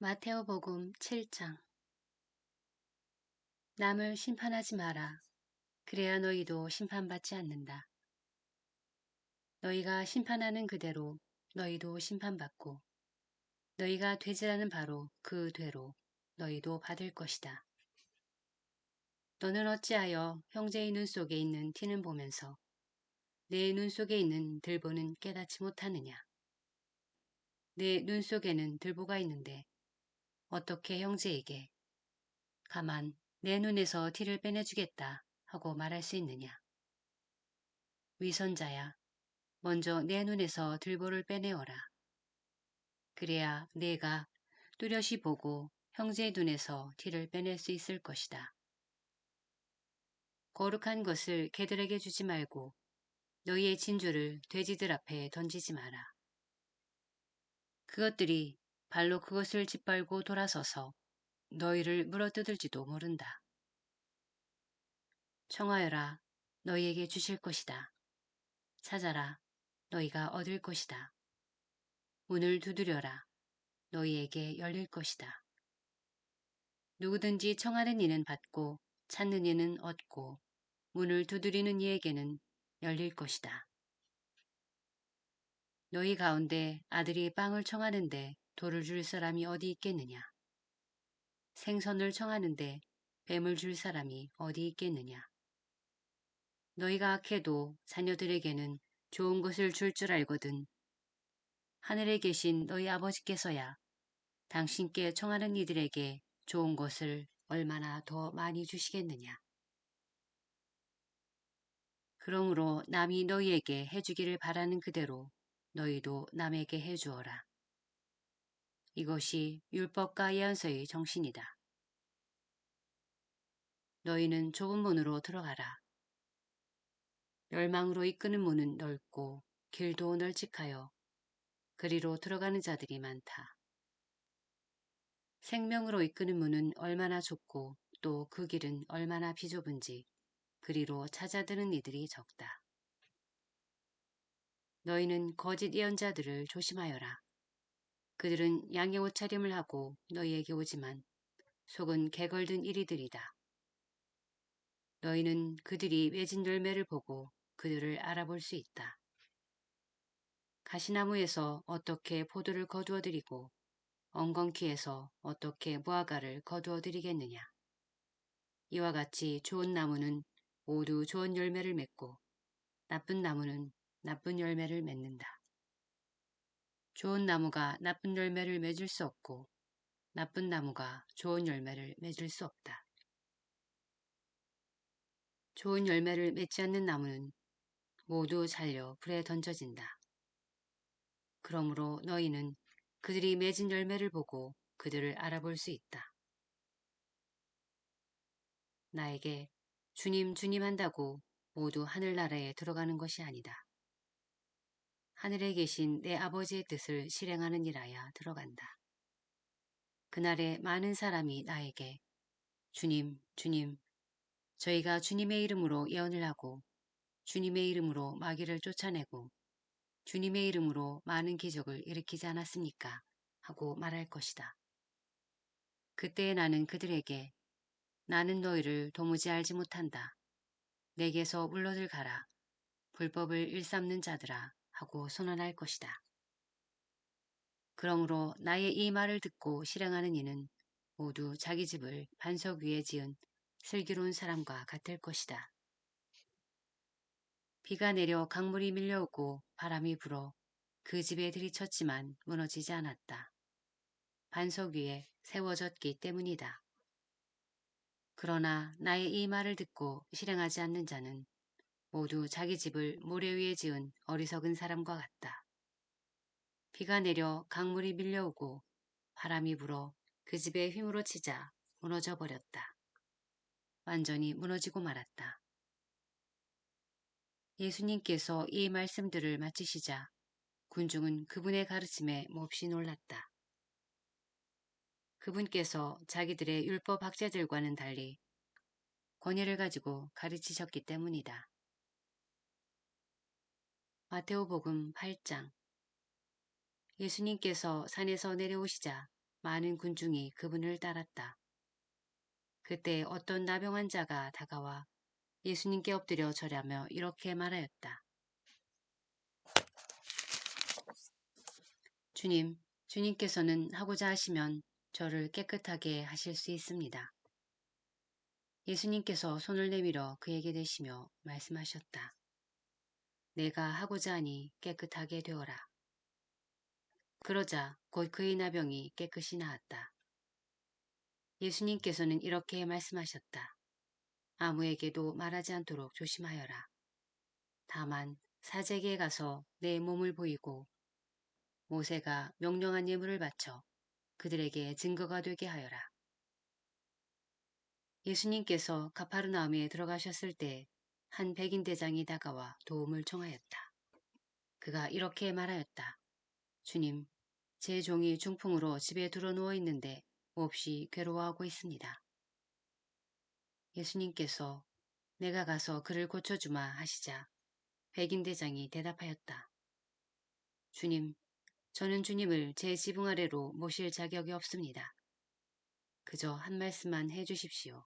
마테오복음 7장. 남을 심판하지 마라. 그래야 너희도 심판받지 않는다. 너희가 심판하는 그대로 너희도 심판받고 너희가 되지라는 바로 그 되로 너희도 받을 것이다. 너는 어찌하여 형제의 눈 속에 있는 티는 보면서 내 눈 속에 있는 들보는 깨닫지 못하느냐. 내 눈 속에는 들보가 있는데 어떻게 형제에게 가만 내 눈에서 티를 빼내주겠다 하고 말할 수 있느냐. 위선자야, 먼저 내 눈에서 들보를 빼내어라. 그래야 내가 뚜렷이 보고 형제의 눈에서 티를 빼낼 수 있을 것이다. 거룩한 것을 개들에게 주지 말고 너희의 진주를 돼지들 앞에 던지지 마라. 그것들이 발로 그것을 짓밟고 돌아서서 너희를 물어뜯을지도 모른다. 청하여라, 너희에게 주실 것이다. 찾아라, 너희가 얻을 것이다. 문을 두드려라, 너희에게 열릴 것이다. 누구든지 청하는 이는 받고 찾는 이는 얻고 문을 두드리는 이에게는 열릴 것이다. 너희 가운데 아들이 빵을 청하는데 돌을 줄 사람이 어디 있겠느냐? 생선을 청하는데 뱀을 줄 사람이 어디 있겠느냐? 너희가 악해도 자녀들에게는 좋은 것을 줄 줄 알거든. 하늘에 계신 너희 아버지께서야 당신께 청하는 이들에게 좋은 것을 얼마나 더 많이 주시겠느냐? 그러므로 남이 너희에게 해주기를 바라는 그대로 너희도 남에게 해주어라. 이것이 율법과 예언서의 정신이다. 너희는 좁은 문으로 들어가라. 멸망으로 이끄는 문은 넓고 길도 널찍하여 그리로 들어가는 자들이 많다. 생명으로 이끄는 문은 얼마나 좁고 또 그 길은 얼마나 비좁은지 그리로 찾아드는 이들이 적다. 너희는 거짓 예언자들을 조심하여라. 그들은 양의 옷차림을 하고 너희에게 오지만 속은 개걸든 이리들이다. 너희는 그들이 맺은 열매를 보고 그들을 알아볼 수 있다. 가시나무에서 어떻게 포도를 거두어들이고 엉겅퀴에서 어떻게 무화과를 거두어들이겠느냐. 이와 같이 좋은 나무는 모두 좋은 열매를 맺고 나쁜 나무는 나쁜 열매를 맺는다. 좋은 나무가 나쁜 열매를 맺을 수 없고 나쁜 나무가 좋은 열매를 맺을 수 없다. 좋은 열매를 맺지 않는 나무는 모두 잘려 불에 던져진다. 그러므로 너희는 그들이 맺은 열매를 보고 그들을 알아볼 수 있다. 나에게 주님 주님 한다고 모두 하늘나라에 들어가는 것이 아니다. 하늘에 계신 내 아버지의 뜻을 실행하는 이라야 들어간다. 그날에 많은 사람이 나에게 주님 주님 저희가 주님의 이름으로 예언을 하고 주님의 이름으로 마귀를 쫓아내고 주님의 이름으로 많은 기적을 일으키지 않았습니까? 하고 말할 것이다. 그때 나는 그들에게 나는 너희를 도무지 알지 못한다. 내게서 물러들 가라. 불법을 일삼는 자들아 하고 선언할 것이다. 그러므로 나의 이 말을 듣고 실행하는 이는 모두 자기 집을 반석 위에 지은 슬기로운 사람과 같을 것이다. 비가 내려 강물이 밀려오고 바람이 불어 그 집에 들이쳤지만 무너지지 않았다. 반석 위에 세워졌기 때문이다. 그러나 나의 이 말을 듣고 실행하지 않는 자는 모두 자기 집을 모래 위에 지은 어리석은 사람과 같다. 비가 내려 강물이 밀려오고 바람이 불어 그 집에 휘물어 치자 무너져 버렸다. 완전히 무너지고 말았다. 예수님께서 이 말씀들을 마치시자 군중은 그분의 가르침에 몹시 놀랐다. 그분께서 자기들의 율법 학자들과는 달리 권위를 가지고 가르치셨기 때문이다. 마테오복음 8장. 예수님께서 산에서 내려오시자 많은 군중이 그분을 따랐다. 그때 어떤 나병 환자가 다가와 예수님께 엎드려 절하며 이렇게 말하였다. 주님, 주님께서는 하고자 하시면 저를 깨끗하게 하실 수 있습니다. 예수님께서 손을 내밀어 그에게 대시며 말씀하셨다. 내가 하고자 하니 깨끗하게 되어라. 그러자 곧 그의 나병이 깨끗이 나았다. 예수님께서는 이렇게 말씀하셨다. 아무에게도 말하지 않도록 조심하여라. 다만 사제에게 가서 내 몸을 보이고 모세가 명령한 예물을 바쳐 그들에게 증거가 되게 하여라. 예수님께서 가파르나움에 들어가셨을 때 한 백인 대장이 다가와 도움을 청하였다. 그가 이렇게 말하였다. 주님, 제 종이 중풍으로 집에 들어 누워 있는데 몹시 괴로워하고 있습니다. 예수님께서 내가 가서 그를 고쳐주마 하시자 백인 대장이 대답하였다. 주님, 저는 주님을 제 지붕 아래로 모실 자격이 없습니다. 그저 한 말씀만 해주십시오.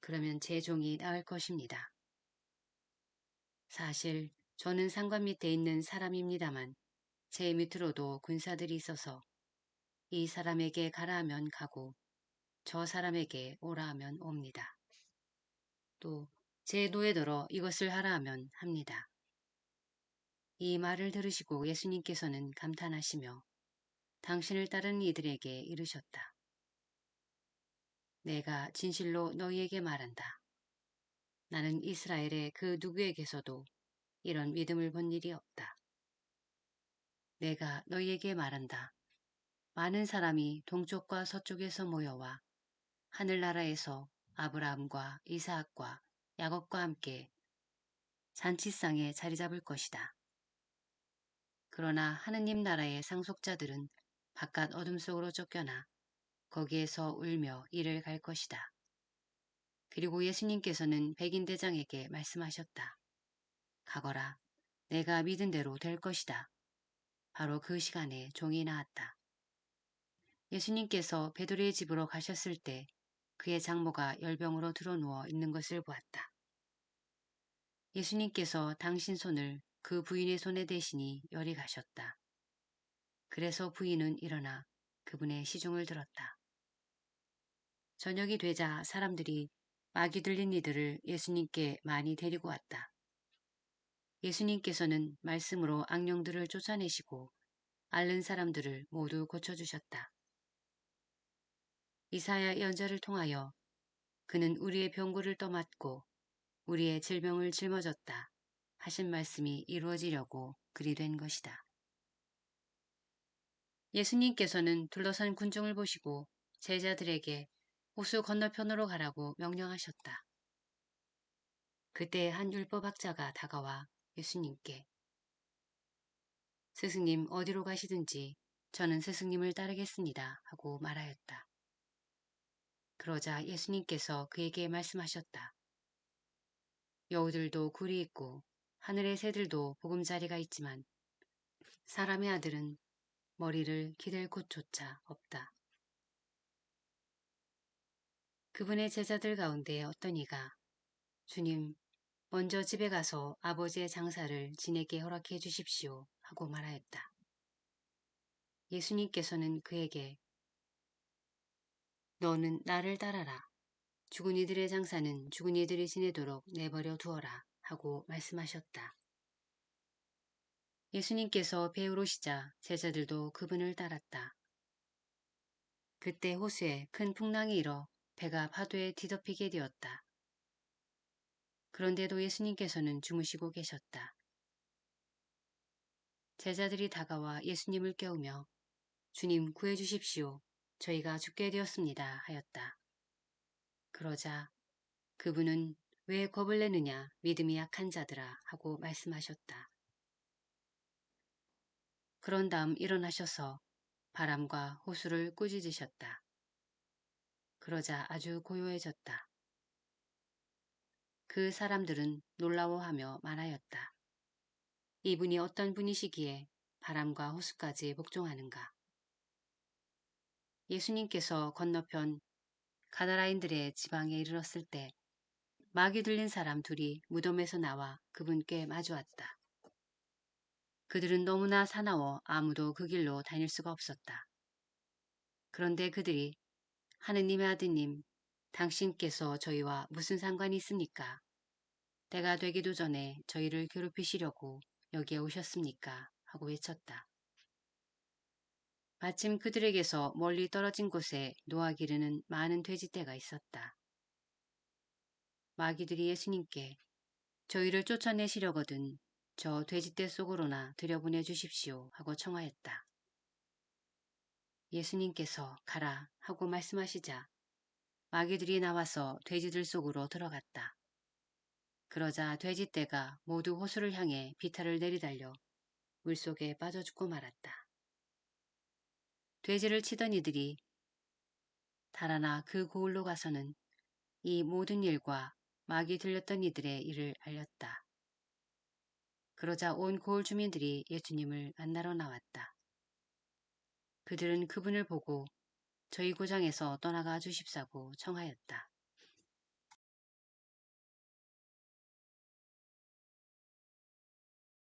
그러면 제 종이 나을 것입니다. 사실 저는 상관 밑에 있는 사람입니다만 제 밑으로도 군사들이 있어서 이 사람에게 가라 하면 가고 저 사람에게 오라 하면 옵니다. 또 제 노에 들어 이것을 하라 하면 합니다. 이 말을 들으시고 예수님께서는 감탄하시며 당신을 따르는 이들에게 이르셨다. 내가 진실로 너희에게 말한다. 나는 이스라엘의 그 누구에게서도 이런 믿음을 본 일이 없다. 내가 너희에게 말한다. 많은 사람이 동쪽과 서쪽에서 모여와 하늘나라에서 아브라함과 이사학과 야곱과 함께 잔치상에 자리 잡을 것이다. 그러나 하느님 나라의 상속자들은 바깥 어둠 속으로 쫓겨나 거기에서 울며 이를 갈 것이다. 그리고 예수님께서는 백인 대장에게 말씀하셨다. 가거라. 내가 믿은 대로 될 것이다. 바로 그 시간에 종이 나았다. 예수님께서 베드로의 집으로 가셨을 때 그의 장모가 열병으로 드러누워 있는 것을 보았다. 예수님께서 당신 손을 그 부인의 손에 대시니 열이 가셨다. 그래서 부인은 일어나 그분의 시중을 들었다. 저녁이 되자 사람들이 마귀 들린 이들을 예수님께 많이 데리고 왔다. 예수님께서는 말씀으로 악령들을 쫓아내시고 앓는 사람들을 모두 고쳐주셨다. 이사야 예언자를 통하여 그는 우리의 병고를 떠맡고 우리의 질병을 짊어졌다 하신 말씀이 이루어지려고 그리 된 것이다. 예수님께서는 둘러선 군중을 보시고 제자들에게 호수 건너편으로 가라고 명령하셨다. 그때 한 율법학자가 다가와 예수님께 스승님 어디로 가시든지 저는 스승님을 따르겠습니다 하고 말하였다. 그러자 예수님께서 그에게 말씀하셨다. 여우들도 굴이 있고 하늘의 새들도 보금자리가 있지만 사람의 아들은 머리를 기댈 곳조차 없다. 그분의 제자들 가운데 어떤 이가 주님 먼저 집에 가서 아버지의 장사를 지내게 허락해 주십시오 하고 말하였다. 예수님께서는 그에게 너는 나를 따라라. 죽은 이들의 장사는 죽은 이들이 지내도록 내버려 두어라 하고 말씀하셨다. 예수님께서 배에 오르시자 제자들도 그분을 따랐다. 그때 호수에 큰 풍랑이 일어 배가 파도에 뒤덮이게 되었다. 그런데도 예수님께서는 주무시고 계셨다. 제자들이 다가와 예수님을 깨우며 주님 구해주십시오. 저희가 죽게 되었습니다 하였다. 그러자 그분은 왜 겁을 내느냐 믿음이 약한 자들아 하고 말씀하셨다. 그런 다음 일어나셔서 바람과 호수를 꾸짖으셨다. 그러자 아주 고요해졌다. 그 사람들은 놀라워하며 말하였다. 이분이 어떤 분이시기에 바람과 호수까지 복종하는가. 예수님께서 건너편 가나라인들의 지방에 이르렀을 때 마귀 들린 사람 둘이 무덤에서 나와 그분께 마주왔다. 그들은 너무나 사나워 아무도 그 길로 다닐 수가 없었다. 그런데 그들이 하느님의 아드님, 당신께서 저희와 무슨 상관이 있습니까? 때가 되기도 전에 저희를 괴롭히시려고 여기에 오셨습니까? 하고 외쳤다. 마침 그들에게서 멀리 떨어진 곳에 노아 기르는 많은 돼지떼가 있었다. 마귀들이 예수님께 저희를 쫓아내시려거든 저 돼지떼 속으로나 들여보내 주십시오 하고 청하였다. 예수님께서 가라 하고 말씀하시자 마귀들이 나와서 돼지들 속으로 들어갔다. 그러자 돼지떼가 모두 호수를 향해 비탈을 내리달려 물속에 빠져 죽고 말았다. 돼지를 치던 이들이 달아나 그 고을로 가서는 이 모든 일과 마귀 들렸던 이들의 일을 알렸다. 그러자 온 고을 주민들이 예수님을 만나러 나왔다. 그들은 그분을 보고 저희 고장에서 떠나가 주십사고 청하였다.